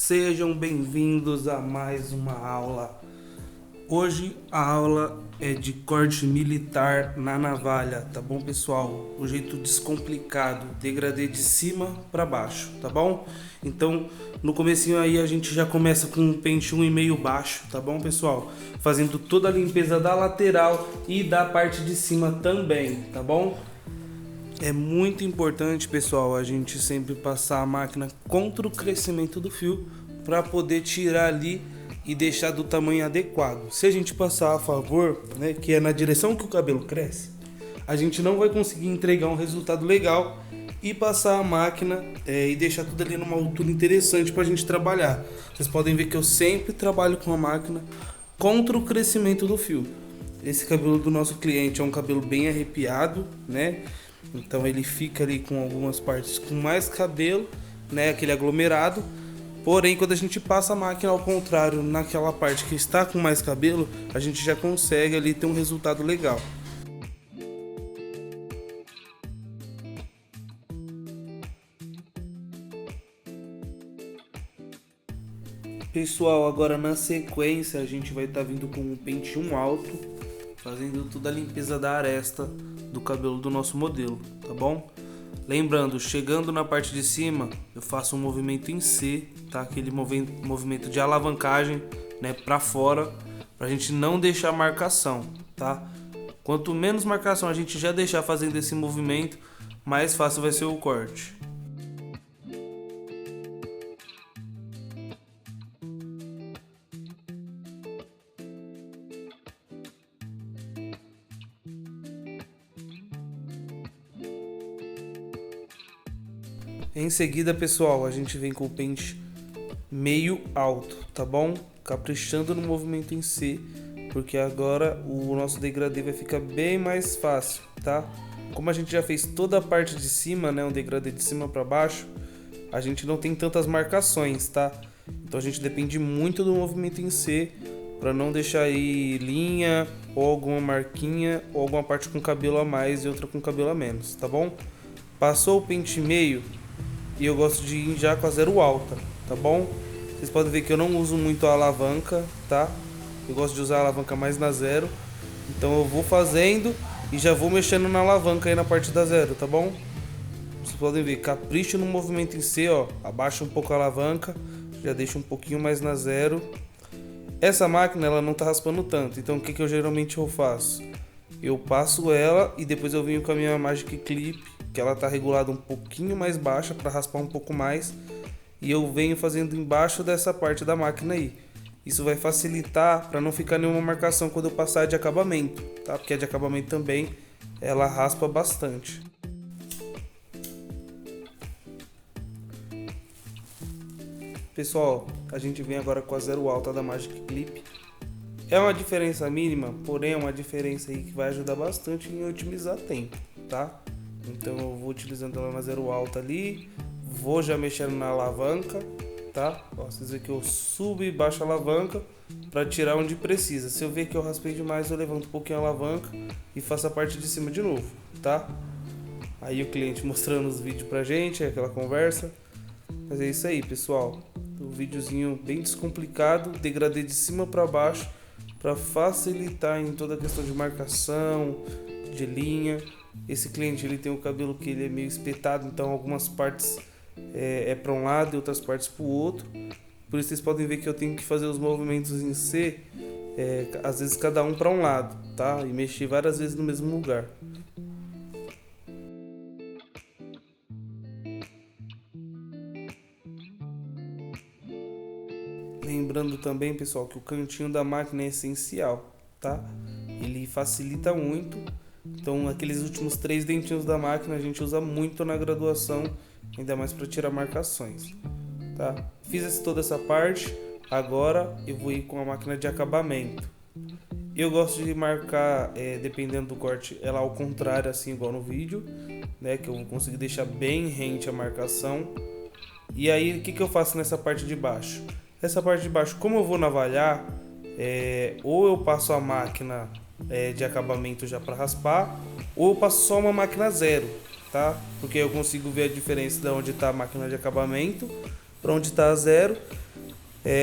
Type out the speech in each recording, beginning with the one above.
Sejam bem-vindos a mais uma aula. Hoje a aula é de corte militar na navalha, tá bom, pessoal? O jeito descomplicado, degradê de cima para baixo, tá bom? Então, no comecinho aí a gente já começa com um pente 1,5 baixo, tá bom, pessoal? Fazendo toda a limpeza da lateral e da parte de cima também, tá bom? É muito importante, pessoal, a gente sempre passar a máquina contra o crescimento do fio para poder tirar ali e deixar do tamanho adequado. Se a gente passar a favor, né, que é na direção que o cabelo cresce, a gente não vai conseguir entregar um resultado legal e passar a máquina e deixar tudo ali numa altura interessante para a gente trabalhar. Vocês podem ver que eu sempre trabalho com a máquina contra o crescimento do fio. Esse cabelo do nosso cliente é um cabelo bem arrepiado, né? Então ele fica ali com algumas partes com mais cabelo, né, aquele aglomerado. Porém, quando a gente passa a máquina ao contrário, naquela parte que está com mais cabelo, a gente já consegue ali ter um resultado legal. Pessoal, agora na sequência a gente vai estar vindo com um pente 1 alto, fazendo toda a limpeza da aresta do cabelo do nosso modelo, tá bom? Lembrando, chegando na parte de cima, eu faço um movimento em C, tá? Aquele movimento de alavancagem, né, para fora, pra gente não deixar marcação, tá? Quanto menos marcação a gente já deixar fazendo esse movimento, mais fácil vai ser o corte. Em seguida, pessoal, a gente vem com o pente meio alto, tá bom? Caprichando no movimento em C, porque agora o nosso degradê vai ficar bem mais fácil, tá? Como a gente já fez toda a parte de cima, né, um degradê de cima para baixo, a gente não tem tantas marcações, tá? Então a gente depende muito do movimento em C para não deixar aí linha ou alguma marquinha ou alguma parte com cabelo a mais e outra com cabelo a menos, tá bom? Passou o pente meio, e eu gosto de ir já com a zero alta, tá bom? Vocês podem ver que eu não uso muito a alavanca, tá? Eu gosto de usar a alavanca mais na zero. Então eu vou fazendo e já vou mexendo na alavanca aí na parte da zero, tá bom? Vocês podem ver, capricho no movimento em C, ó. Abaixa um pouco a alavanca, já deixa um pouquinho mais na zero. Essa máquina, ela não tá raspando tanto, então o que eu geralmente faço? Eu passo ela e depois eu venho com a minha Magic Clip, que ela tá regulada um pouquinho mais baixa para raspar um pouco mais, e eu venho fazendo embaixo dessa parte da máquina aí. Isso vai facilitar para não ficar nenhuma marcação quando eu passar de acabamento, tá? Porque a de acabamento também ela raspa bastante. Pessoal, a gente vem agora com a zero alta da Magic Clip. É uma diferença mínima, porém é uma diferença aí que vai ajudar bastante em otimizar tempo, tá? Então eu vou utilizando ela na zero alta ali, vou já mexendo na alavanca, tá? Ó, vocês veem que eu subo e baixo a alavanca para tirar onde precisa. Se eu ver que eu raspei demais, eu levanto um pouquinho a alavanca e faço a parte de cima de novo, tá? Aí o cliente mostrando os vídeos pra gente, aquela conversa. Mas é isso aí, pessoal. Um videozinho bem descomplicado, degradê de cima para baixo, para facilitar em toda a questão de marcação, de linha. Esse cliente ele tem o cabelo que ele é meio espetado, então algumas partes é para um lado e outras partes para o outro. Por isso vocês podem ver que eu tenho que fazer os movimentos em C, às vezes cada um para um lado, tá? E mexer várias vezes no mesmo lugar. Lembrando também, pessoal, que o cantinho da máquina é essencial, tá? Ele facilita muito. Então, aqueles últimos 3 dentinhos da máquina a gente usa muito na graduação, ainda mais para tirar marcações, tá? Fiz toda essa parte, agora eu vou ir com a máquina de acabamento. Eu gosto de marcar, dependendo do corte, ela ao contrário, assim igual no vídeo, né? Que eu vou conseguir deixar bem rente a marcação. E aí, o que eu faço nessa parte de baixo? Essa parte de baixo, como eu vou navalhar, ou eu passo a máquina de acabamento já para raspar, ou eu passo só uma máquina zero, tá? Porque eu consigo ver a diferença de onde está a máquina de acabamento para onde está a zero.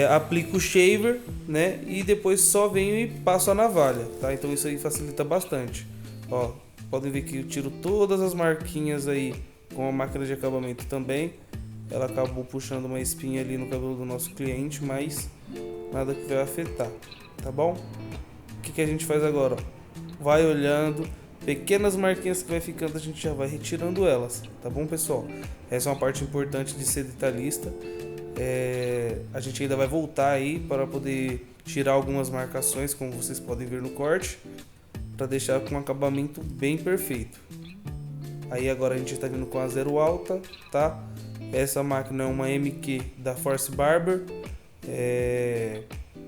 aplico o shaver, né, e depois só venho e passo a navalha, tá? Então isso aí facilita bastante. Ó, podem ver que eu tiro todas as marquinhas aí com a máquina de acabamento também. Ela acabou puxando uma espinha ali no cabelo do nosso cliente, mas nada que vai afetar, tá bom? O que a gente faz agora? Ó? Vai olhando, pequenas marquinhas que vai ficando, a gente já vai retirando elas, tá bom, pessoal? Essa é uma parte importante de ser detalhista. A gente ainda vai voltar aí para poder tirar algumas marcações, como vocês podem ver no corte, para deixar com um acabamento bem perfeito. Aí agora a gente está vindo com a zero alta, tá? Essa máquina é uma MQ da Force Barber.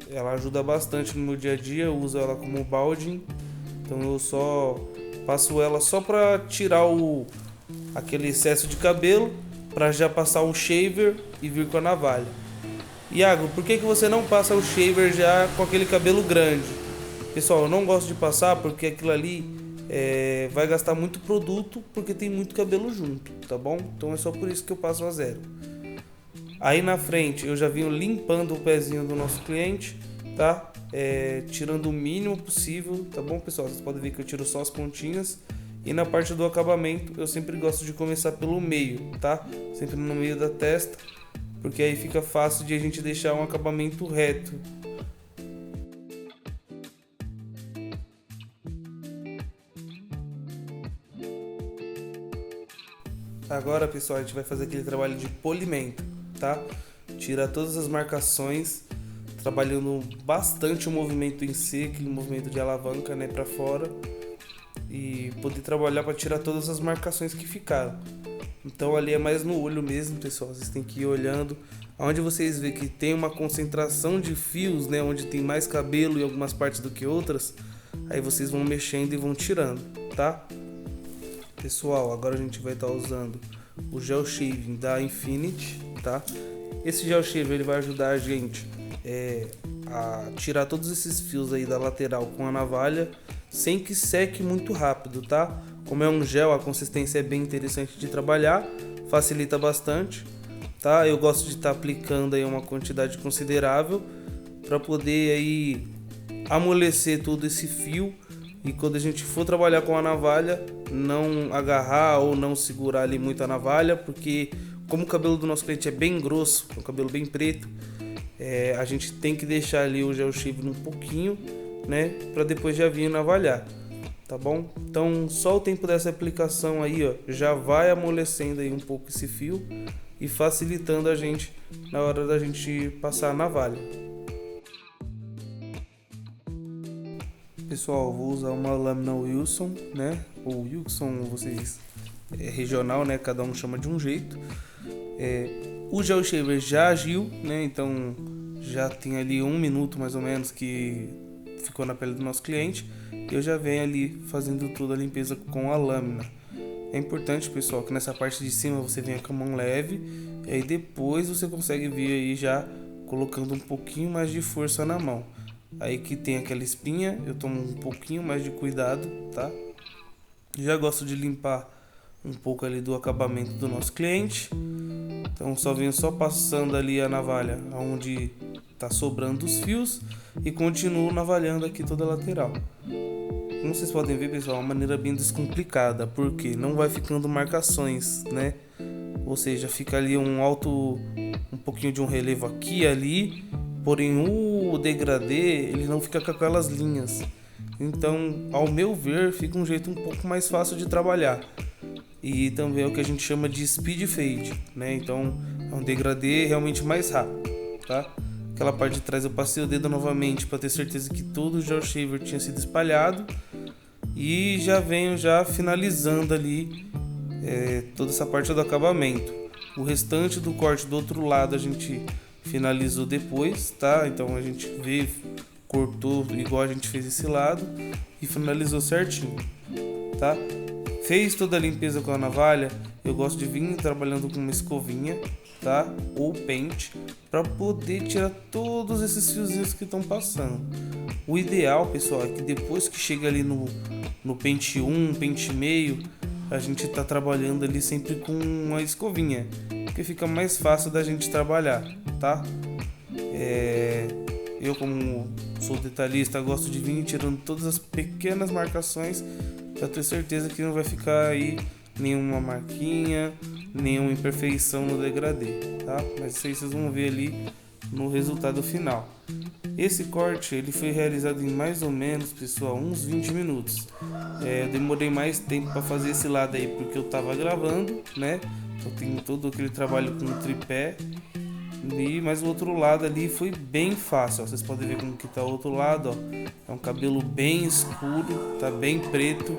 Ela ajuda bastante no meu dia a dia, eu uso ela como balding. Então eu só passo ela só para tirar aquele excesso de cabelo, para já passar o shaver e vir com a navalha. Iago, por que você não passa o shaver já com aquele cabelo grande? Pessoal, eu não gosto de passar porque aquilo ali vai gastar muito produto, porque tem muito cabelo junto, tá bom? Então é só por isso que eu passo a zero. Aí na frente eu já venho limpando o pezinho do nosso cliente, tá? Tirando o mínimo possível, tá bom, pessoal? Vocês podem ver que eu tiro só as pontinhas. E na parte do acabamento eu sempre gosto de começar pelo meio, tá? Sempre no meio da testa, porque aí fica fácil de a gente deixar um acabamento reto. Agora, pessoal, a gente vai fazer aquele trabalho de polimento, tá? Tirar todas as marcações, trabalhando bastante o movimento em si, aquele movimento de alavanca, né, para fora, e poder trabalhar para tirar todas as marcações que ficaram. Então ali é mais no olho mesmo, pessoal. Vocês têm que ir olhando. Onde vocês veem que tem uma concentração de fios, né, onde tem mais cabelo em algumas partes do que outras, aí vocês vão mexendo e vão tirando, tá? Pessoal, agora a gente vai estar usando o gel shaving da Infinity, tá? Esse gel shaving ele vai ajudar a gente a tirar todos esses fios aí da lateral com a navalha, sem que seque muito rápido, tá? Como é um gel, a consistência é bem interessante de trabalhar, facilita bastante, tá? Eu gosto de estar aplicando aí uma quantidade considerável para poder aí amolecer todo esse fio, e quando a gente for trabalhar com a navalha, não agarrar ou não segurar ali muito a navalha, porque como o cabelo do nosso cliente é bem grosso, é um cabelo bem preto, a gente tem que deixar ali o gel shaving um pouquinho, né, para depois já vir navalhar, tá bom? Então só o tempo dessa aplicação aí, ó, já vai amolecendo aí um pouco esse fio e facilitando a gente na hora da gente passar a navalha. Pessoal, vou usar uma lâmina Wilson, né? Ou Wilson, vocês regional, né? Cada um chama de um jeito. O gel shaver já agiu, né? Então já tem ali 1 minuto mais ou menos que ficou na pele do nosso cliente. E eu já venho ali fazendo toda a limpeza com a lâmina. É importante, pessoal, que nessa parte de cima você venha com a mão leve, e aí depois você consegue vir aí já colocando um pouquinho mais de força na mão. Aí que tem aquela espinha, eu tomo um pouquinho mais de cuidado, tá? Já gosto de limpar um pouco ali do acabamento do nosso cliente. Então só venho só passando ali a navalha onde tá sobrando os fios e continuo navalhando aqui toda a lateral. Como vocês podem ver, pessoal, é uma maneira bem descomplicada, porque não vai ficando marcações, né? Ou seja, fica ali um pouquinho de um relevo aqui e ali, porém o degradê ele não fica com aquelas linhas. Então, ao meu ver, fica um jeito um pouco mais fácil de trabalhar. E também é o que a gente chama de speed fade, né? Então, é um degradê realmente mais rápido, tá? Aquela parte de trás eu passei o dedo novamente para ter certeza que todo o gel shaver tinha sido espalhado. E já venho já finalizando ali toda essa parte do acabamento. O restante do corte do outro lado a gente finalizou depois, tá? Então a gente veio, cortou igual a gente fez esse lado e finalizou certinho, tá? Fez toda a limpeza com a navalha, eu gosto de vir trabalhando com uma escovinha, tá? Ou pente, para poder tirar todos esses fiozinhos que estão passando. O ideal, pessoal, é que depois que chega ali no pente 1, pente meio, a gente tá trabalhando ali sempre com uma escovinha, porque fica mais fácil da gente trabalhar, tá? Eu, como sou detalhista, gosto de vir tirando todas as pequenas marcações para ter certeza que não vai ficar aí nenhuma marquinha, nenhuma imperfeição no degradê, tá? Mas isso aí vocês vão ver ali no resultado final. Esse corte ele foi realizado em mais ou menos, pessoal, uns 20 minutos. Eu demorei mais tempo para fazer esse lado aí porque eu tava gravando, né? Eu tenho todo aquele trabalho com o tripé. Mas o outro lado ali foi bem fácil, ó. Vocês podem ver como que tá o outro lado, ó. É um cabelo bem escuro, tá bem preto.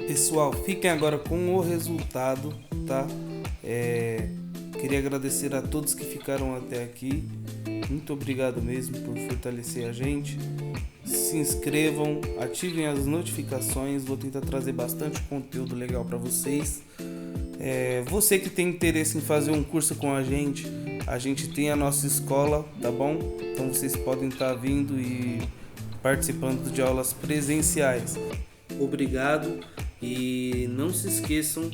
Pessoal, fiquem agora com o resultado, tá? Queria agradecer a todos que ficaram até aqui. Muito obrigado mesmo por fortalecer a gente. Se inscrevam, ativem as notificações. Vou tentar trazer bastante conteúdo legal para vocês. Você que tem interesse em fazer um curso com a gente tem a nossa escola, tá bom? Então vocês podem estar vindo e participando de aulas presenciais. Obrigado. E não se esqueçam,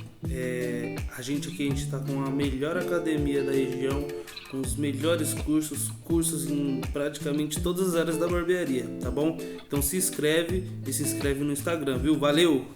a gente está com a melhor academia da região, com os melhores cursos em praticamente todas as áreas da barbearia, tá bom? Então se inscreve no Instagram, viu? Valeu!